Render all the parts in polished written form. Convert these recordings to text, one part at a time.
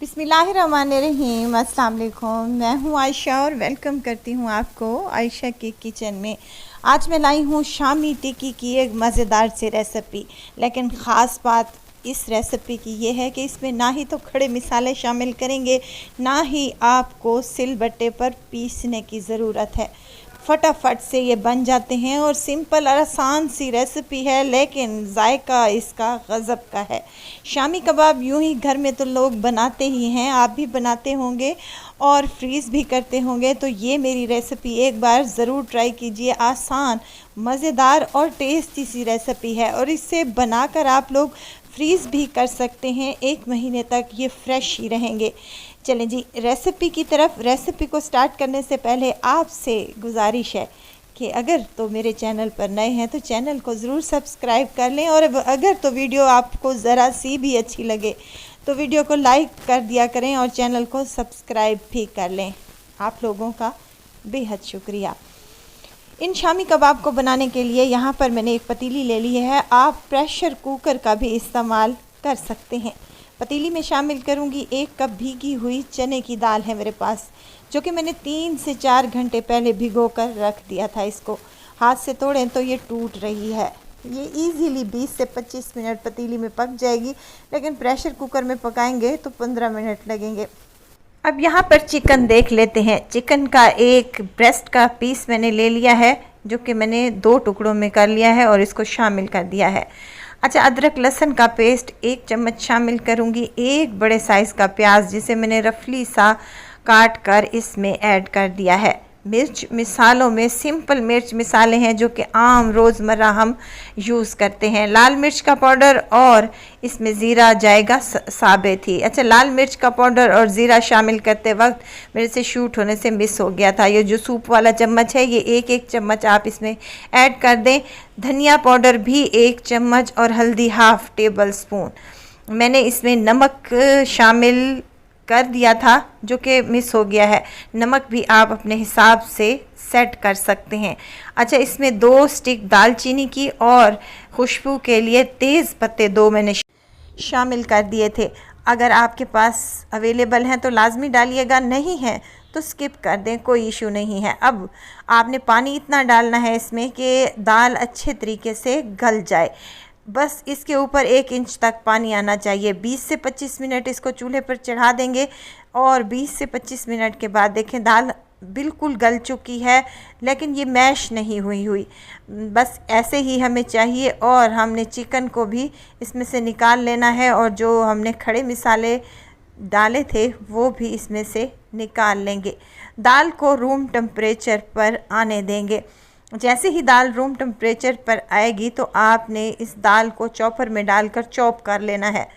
बिस्मिल्लाहिर्रहमानिर्रहीम। अस्सलाम वालेकुम। मैं हूँ आयशा और वेलकम करती हूँ आपको आयशा के किचन में। आज मैं लाई हूँ शामी टिक्की की एक मज़ेदार सी रेसिपी। लेकिन ख़ास बात इस रेसिपी की ये है कि इसमें ना ही तो खड़े मिसाले शामिल करेंगे, ना ही आपको सिलबट्टे पर पीसने की ज़रूरत है। फटाफट से ये बन जाते हैं और सिंपल और आसान सी रेसिपी है, लेकिन जायका इसका गज़ब का है। शामी कबाब यूं ही घर में तो लोग बनाते ही हैं, आप भी बनाते होंगे और फ्रीज़ भी करते होंगे। तो ये मेरी रेसिपी एक बार ज़रूर ट्राई कीजिए। आसान, मज़ेदार और टेस्टी सी रेसिपी है और इससे बनाकर आप लोग फ्रीज़ भी कर सकते हैं। 1 महीने तक ये फ़्रेश ही रहेंगे। चलें जी रेसिपी की तरफ। रेसिपी को स्टार्ट करने से पहले आपसे गुजारिश है कि अगर तो मेरे चैनल पर नए हैं तो चैनल को ज़रूर सब्सक्राइब कर लें, और अगर तो वीडियो आपको ज़रा सी भी अच्छी लगे तो वीडियो को लाइक कर दिया करें और चैनल को सब्सक्राइब भी कर लें। आप लोगों का बेहद शुक्रिया। इन शामी कबाब को बनाने के लिए यहाँ पर मैंने एक पतीली ले ली है। आप प्रेशर कुकर का भी इस्तेमाल कर सकते हैं। पतीली में शामिल करूँगी 1 कप भीगी हुई चने की दाल है मेरे पास, जो कि मैंने 3 से 4 घंटे पहले भिगो कर रख दिया था। इसको हाथ से तोड़ें तो ये टूट रही है। ये इजीली 20 से 25 मिनट पतीली में पक जाएगी, लेकिन प्रेशर कुकर में पकाएंगे तो 15 मिनट लगेंगे। अब यहाँ पर चिकन देख लेते हैं। चिकन का एक ब्रेस्ट का पीस मैंने ले लिया है, जो कि मैंने 2 टुकड़ों में कर लिया है और इसको शामिल कर दिया है। अच्छा, अदरक लहसुन का पेस्ट 1 चम्मच शामिल करूँगी। 1 बड़े साइज़ का प्याज जिसे मैंने रफली सा काट कर इसमें ऐड कर दिया है। मिर्च मिसालों में सिंपल मिर्च मिसाले हैं जो कि आम रोज़मर्रा हम यूज़ करते हैं। लाल मिर्च का पाउडर और इसमें ज़ीरा जाएगा साबित ही। अच्छा, लाल मिर्च का पाउडर और ज़ीरा शामिल करते वक्त मेरे से शूट होने से मिस हो गया था। ये जो सूप वाला चम्मच है, ये 1-1 चम्मच आप इसमें ऐड कर दें। धनिया पाउडर भी 1 चम्मच और हल्दी 1/2 टेबल स्पून। मैंने इसमें नमक शामिल कर दिया था जो कि मिस हो गया है। नमक भी आप अपने हिसाब से सेट कर सकते हैं। अच्छा, इसमें 2 स्टिक दालचीनी की और खुशबू के लिए तेज़ पत्ते 2 मैंने शामिल कर दिए थे। अगर आपके पास अवेलेबल हैं तो लाजमी डालिएगा, नहीं है तो स्किप कर दें, कोई इशू नहीं है। अब आपने पानी इतना डालना है इसमें कि दाल अच्छे तरीके से गल जाए। बस इसके ऊपर 1 इंच तक पानी आना चाहिए। 20 से 25 मिनट इसको चूल्हे पर चढ़ा देंगे और 20 से 25 मिनट के बाद देखें दाल बिल्कुल गल चुकी है, लेकिन ये मैश नहीं हुई। बस ऐसे ही हमें चाहिए। और हमने चिकन को भी इसमें से निकाल लेना है और जो हमने खड़े मिसाले डाले थे वो भी इसमें से निकाल लेंगे। दाल को रूम टेम्परेचर पर आने देंगे। जैसे ही दाल रूम टेम्परेचर पर आएगी तो आपने इस दाल को चॉपर में डालकर चॉप कर लेना है।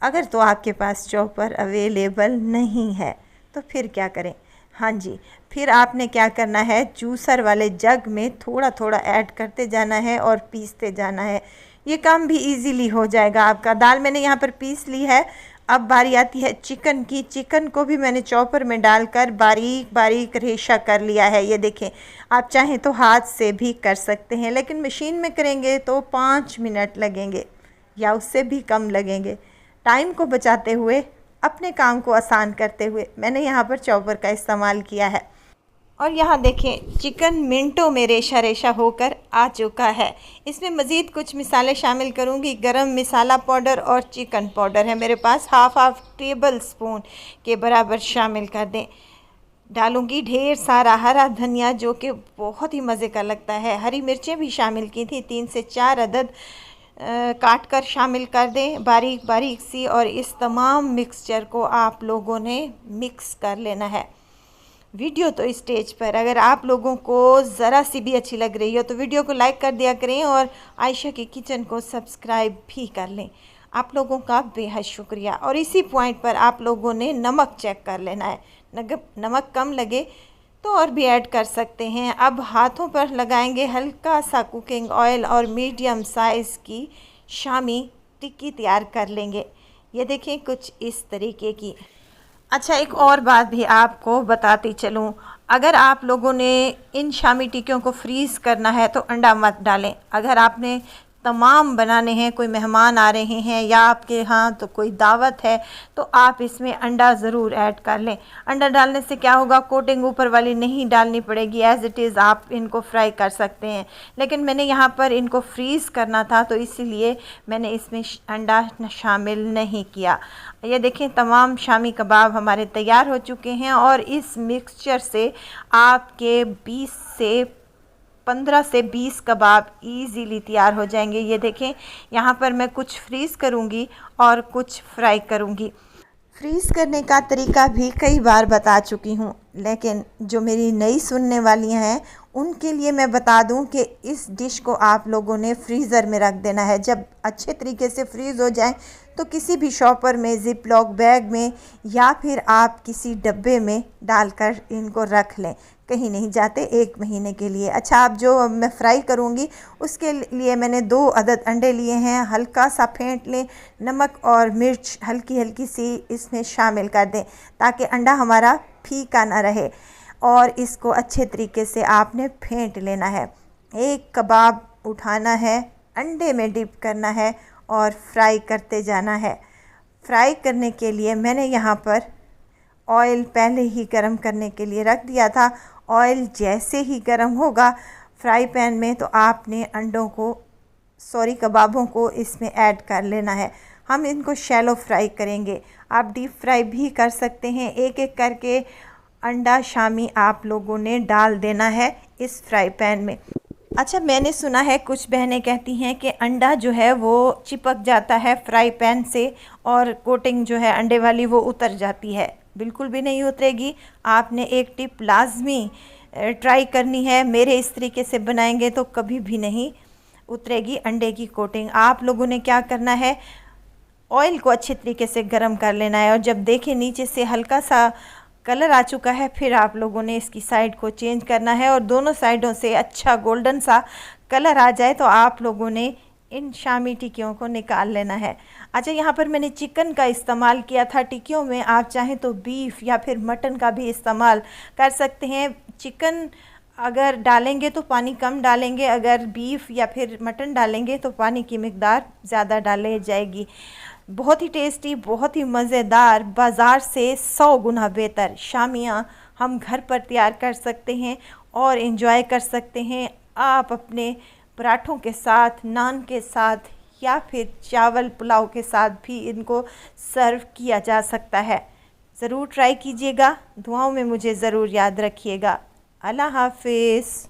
अगर तो आपके पास चॉपर अवेलेबल नहीं है तो फिर क्या करें? हाँ जी, फिर आपने क्या करना है, जूसर वाले जग में थोड़ा थोड़ा ऐड करते जाना है और पीसते जाना है। ये काम भी इजीली हो जाएगा आपका। दाल मैंने यहाँ पर पीस ली है। अब बारी आती है चिकन की। चिकन को भी मैंने चॉपर में डालकर बारीक बारीक रेशा कर लिया है। ये देखें, आप चाहें तो हाथ से भी कर सकते हैं, लेकिन मशीन में करेंगे तो 5 मिनट लगेंगे या उससे भी कम लगेंगे। टाइम को बचाते हुए, अपने काम को आसान करते हुए मैंने यहाँ पर चॉपर का इस्तेमाल किया है। और यहाँ देखें, चिकन मिनटों में रेशा रेशा होकर आ चुका है। इसमें मज़ीद कुछ मिसाले शामिल करूँगी। गरम मसाला पाउडर और चिकन पाउडर है मेरे पास, 1/2 टेबल स्पून के बराबर शामिल कर दें। डालूँगी ढेर सारा हरा धनिया जो कि बहुत ही मज़े का लगता है। हरी मिर्चें भी शामिल की थी, 3 से 4 अदद काट कर शामिल कर दें बारीक बारीक सी। और इस तमाम मिक्सचर को आप लोगों ने मिक्स कर लेना है। वीडियो तो इस स्टेज पर अगर आप लोगों को ज़रा सी भी अच्छी लग रही हो तो वीडियो को लाइक कर दिया करें और आयशा की किचन को सब्सक्राइब भी कर लें। आप लोगों का बेहद शुक्रिया। और इसी पॉइंट पर आप लोगों ने नमक चेक कर लेना है। नमक कम लगे तो और भी ऐड कर सकते हैं। अब हाथों पर लगाएंगे हल्का सा कुकिंग ऑयल और मीडियम साइज़ की शामी टिक्की तैयार कर लेंगे। ये देखें, कुछ इस तरीके की। अच्छा, एक और बात भी आपको बताती चलूँ, अगर आप लोगों ने इन शामी टिक्कियों को फ्रीज़ करना है तो अंडा मत डालें। अगर आपने तमाम बनाने हैं, कोई मेहमान आ रहे हैं या आपके यहाँ तो कोई दावत है, तो आप इसमें अंडा ज़रूर ऐड कर लें। अंडा डालने से क्या होगा, कोटिंग ऊपर वाली नहीं डालनी पड़ेगी, एज़ इट इज़ आप इनको फ्राई कर सकते हैं। लेकिन मैंने यहाँ पर इनको फ्रीज़ करना था, तो इसीलिए मैंने इसमें अंडा शामिल नहीं किया। ये देखें, तमाम शामी कबाब हमारे तैयार हो चुके हैं और इस मिक्सचर से आपके 15 से 20 कबाब इजीली तैयार हो जाएंगे। ये देखें, यहाँ पर मैं कुछ फ्रीज़ करूँगी और कुछ फ्राई करूँगी। फ्रीज़ करने का तरीका भी कई बार बता चुकी हूँ, लेकिन जो मेरी नई सुनने वाली हैं उनके लिए मैं बता दूं कि इस डिश को आप लोगों ने फ्रीज़र में रख देना है। जब अच्छे तरीके से फ्रीज़ हो जाए तो किसी भी शॉपर में, ज़िप लॉक बैग में या फिर आप किसी डब्बे में डालकर इनको रख लें, कहीं नहीं जाते 1 महीने के लिए। अच्छा, अब जो मैं फ्राई करूँगी उसके लिए मैंने 2 अदद अंडे लिए हैं। हल्का सा फेंट लें, नमक और मिर्च हल्की हल्की सी इसमें शामिल कर दें ताकि अंडा हमारा फीका ना रहे, और इसको अच्छे तरीके से आपने फेंट लेना है। एक कबाब उठाना है, अंडे में डिप करना है और फ्राई करते जाना है। फ्राई करने के लिए मैंने यहाँ पर ऑयल पहले ही गरम करने के लिए रख दिया था। ऑयल जैसे ही गरम होगा फ्राई पैन में तो आपने कबाबों को इसमें ऐड कर लेना है। हम इनको शैलो फ्राई करेंगे, आप डीप फ्राई भी कर सकते हैं। एक एक करके अंडा शामी आप लोगों ने डाल देना है इस फ्राई पैन में। अच्छा, मैंने सुना है कुछ बहनें कहती हैं कि अंडा जो है वो चिपक जाता है फ्राई पैन से और कोटिंग जो है अंडे वाली वो उतर जाती है। बिल्कुल भी नहीं उतरेगी। आपने एक टिप लाजमी ट्राई करनी है, मेरे इस तरीके से बनाएंगे तो कभी भी नहीं उतरेगी अंडे की कोटिंग। आप लोगों ने क्या करना है, ऑयल को अच्छे तरीके से गर्म कर लेना है और जब देखें नीचे से हल्का सा कलर आ चुका है, फिर आप लोगों ने इसकी साइड को चेंज करना है और दोनों साइडों से अच्छा गोल्डन सा कलर आ जाए तो आप लोगों ने इन शामी टिक्कियों को निकाल लेना है। अच्छा, यहाँ पर मैंने चिकन का इस्तेमाल किया था टिक्कियों में, आप चाहें तो बीफ या फिर मटन का भी इस्तेमाल कर सकते हैं। चिकन अगर डालेंगे तो पानी कम डालेंगे, अगर बीफ या फिर मटन डालेंगे तो पानी की मिकदार ज़्यादा डाली जाएगी। बहुत ही टेस्टी, बहुत ही मज़ेदार, बाज़ार से 100 गुना बेहतर शामियाँ हम घर पर तैयार कर सकते हैं और इन्जॉय कर सकते हैं। आप अपने पराठों के साथ, नान के साथ या फिर चावल पुलाव के साथ भी इनको सर्व किया जा सकता है। ज़रूर ट्राई कीजिएगा, दुआओं में मुझे ज़रूर याद रखिएगा। अल्लाह हाफिज़।